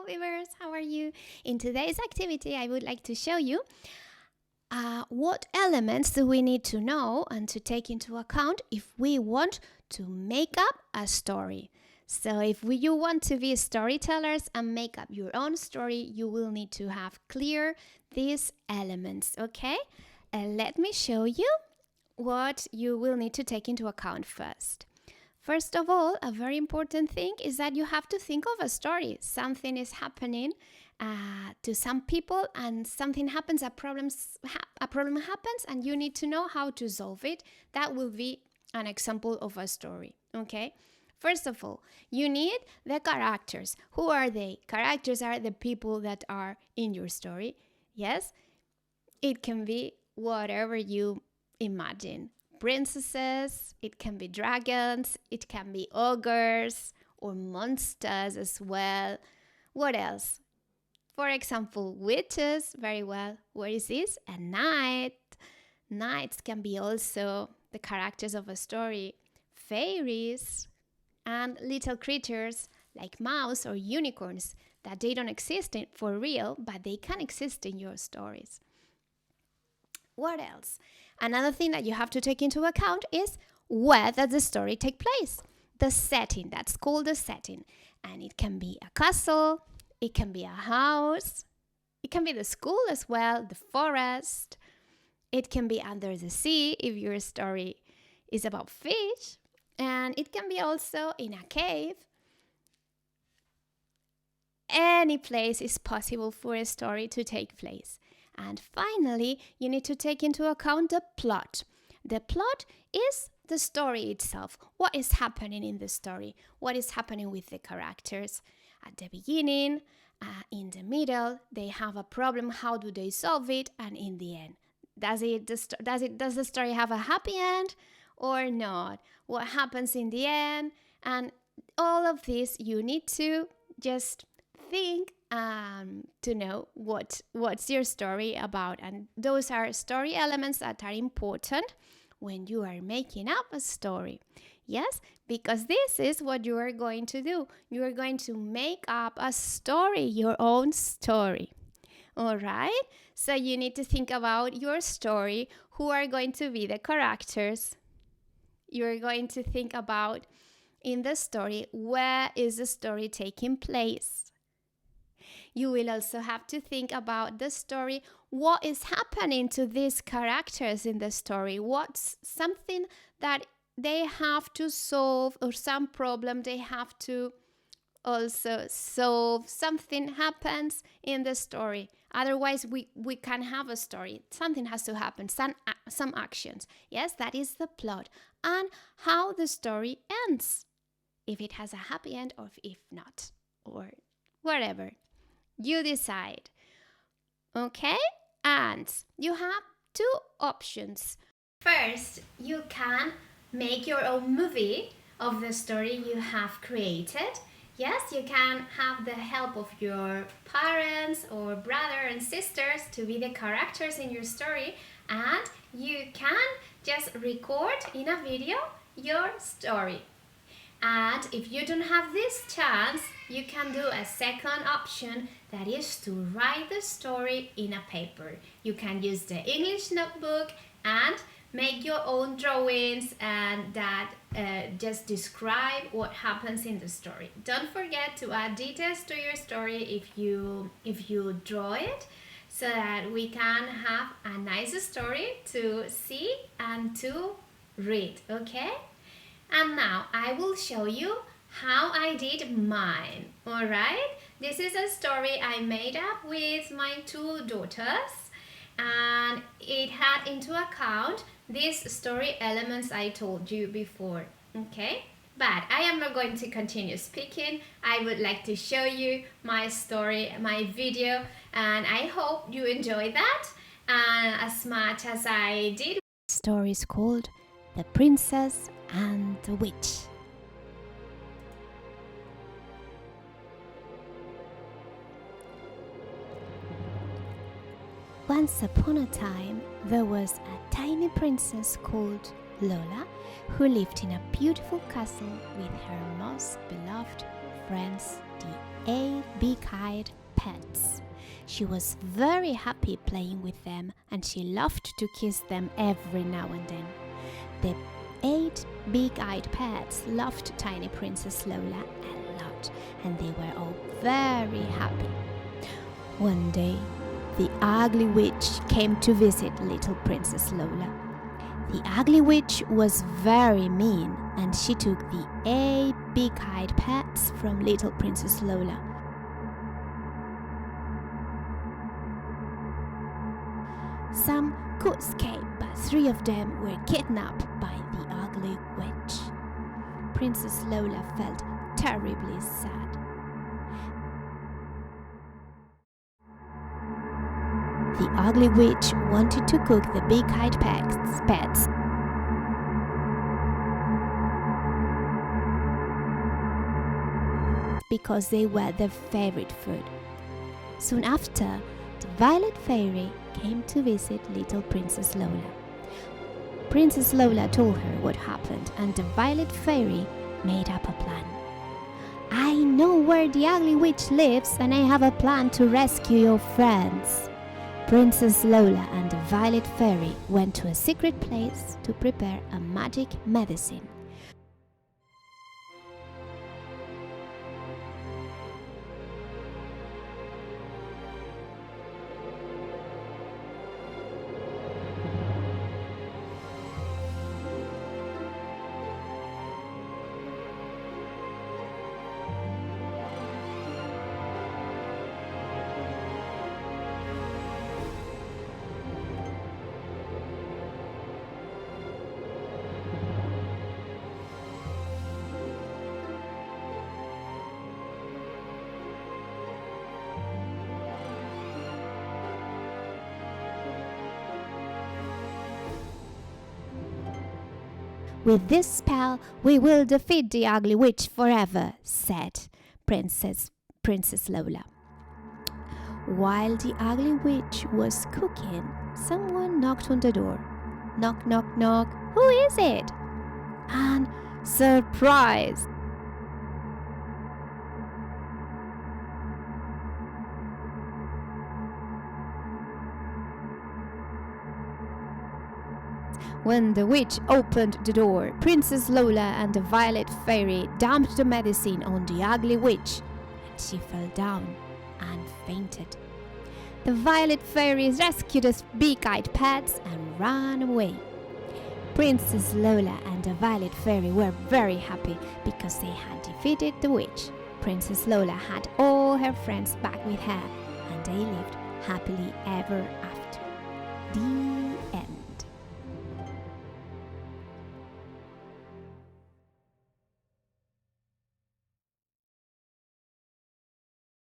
viewers, how are you? In today's activity, I would like to show you what elements do we need to know and to take into account if we want to make up a story. So if you want to be storytellers and make up your own story, you will need to have clear these elements, okay? Let me show you what you will need to take into account first. First of all, a very important thing is that you have to think of a story. Something is happening to some people and something happens, a problem happens and you need to know how to solve it. That will be an example of a story, okay? First of all, you need the characters. Who are they? Characters are the people that are in your story. Yes, it can be whatever you imagine. Princesses, it can be dragons, it can be ogres or monsters as well. What else? For example, witches, very well. What is this? A knight. Knights can be also the characters of a story. Fairies and little creatures like mouse or unicorns that they don't exist for real, but they can exist in your stories. What else? Another thing that you have to take into account is where does the story take place? The setting, that's called the setting. And it can be a castle, it can be a house, it can be the school as well, the forest. It can be under the sea if your story is about fish. And it can be also in a cave. Any place is possible for a story to take place. And finally, you need to take into account the plot. The plot is the story itself. What is happening in the story? What is happening with the characters? At the beginning, in the middle, they have a problem. How do they solve it? And in the end, does the story have a happy end or not? What happens in the end? And all of this, you need to just think to know what's your story about. And those are story elements that are important when you are making up a story. Yes, because this is what you are going to do. You are going to make up a story, your own story. All right? So you need to think about your story. Who are going to be the characters? You're going to think about in the story, where is the story taking place? You will also have to think about the story. What is happening to these characters in the story? What's something that they have to solve or some problem they have to also solve? Something happens in the story. Otherwise, we can't have a story. Something has to happen, some actions. Yes, that is the plot. And how the story ends. If it has a happy end or if not. Or whatever. You decide. Okay? And you have two options. First, you can make your own movie of the story you have created. Yes, you can have the help of your parents or brother and sisters to be the characters in your story, and you can just record in a video your story. And if you don't have this chance, you can do a second option, that is to write the story in a paper. You can use the English notebook and make your own drawings and that just describe what happens in the story. Don't forget to add details to your story if you draw it, so that we can have a nice story to see and to read, okay? And now I will show you how I did mine, all right? This is a story I made up with my two daughters, and it had into account these story elements I told you before, okay? But I am not going to continue speaking. I would like to show you my story, my video, and I hope you enjoy that as much as I did. The story is called The Princess and the Witch. Once upon a time, there was a tiny princess called Lola who lived in a beautiful castle with her most beloved friends, the 8 big-eyed pets. She was very happy playing with them, and she loved to kiss them every now and then. The 8 big-eyed pets loved tiny Princess Lola a lot, and they were all very happy. One day, the ugly witch came to visit little Princess Lola. The ugly witch was very mean, and she took the 8 big-eyed pets from little Princess Lola. Some could escape, but 3 of them were kidnapped by the ugly witch. Princess Lola felt terribly sad. The ugly witch wanted to cook the big-eyed pets. Because they were their favorite food. Soon after, the Violet Fairy came to visit little Princess Lola. Princess Lola told her what happened, and the Violet Fairy made up a plan. "I know where the ugly witch lives, and I have a plan to rescue your friends." Princess Lola and the Violet Fairy went to a secret place to prepare a magic medicine. "With this spell, we will defeat the ugly witch forever," said Princess Lola. While the ugly witch was cooking, someone knocked on the door. Knock, knock, knock. "Who is it?" And surprise! When the witch opened the door, Princess Lola and the Violet Fairy dumped the medicine on the ugly witch, and she fell down and fainted. The Violet Fairy rescued the big-eyed pets and ran away. Princess Lola and the Violet Fairy were very happy because they had defeated the witch. Princess Lola had all her friends back with her, and they lived happily ever after. The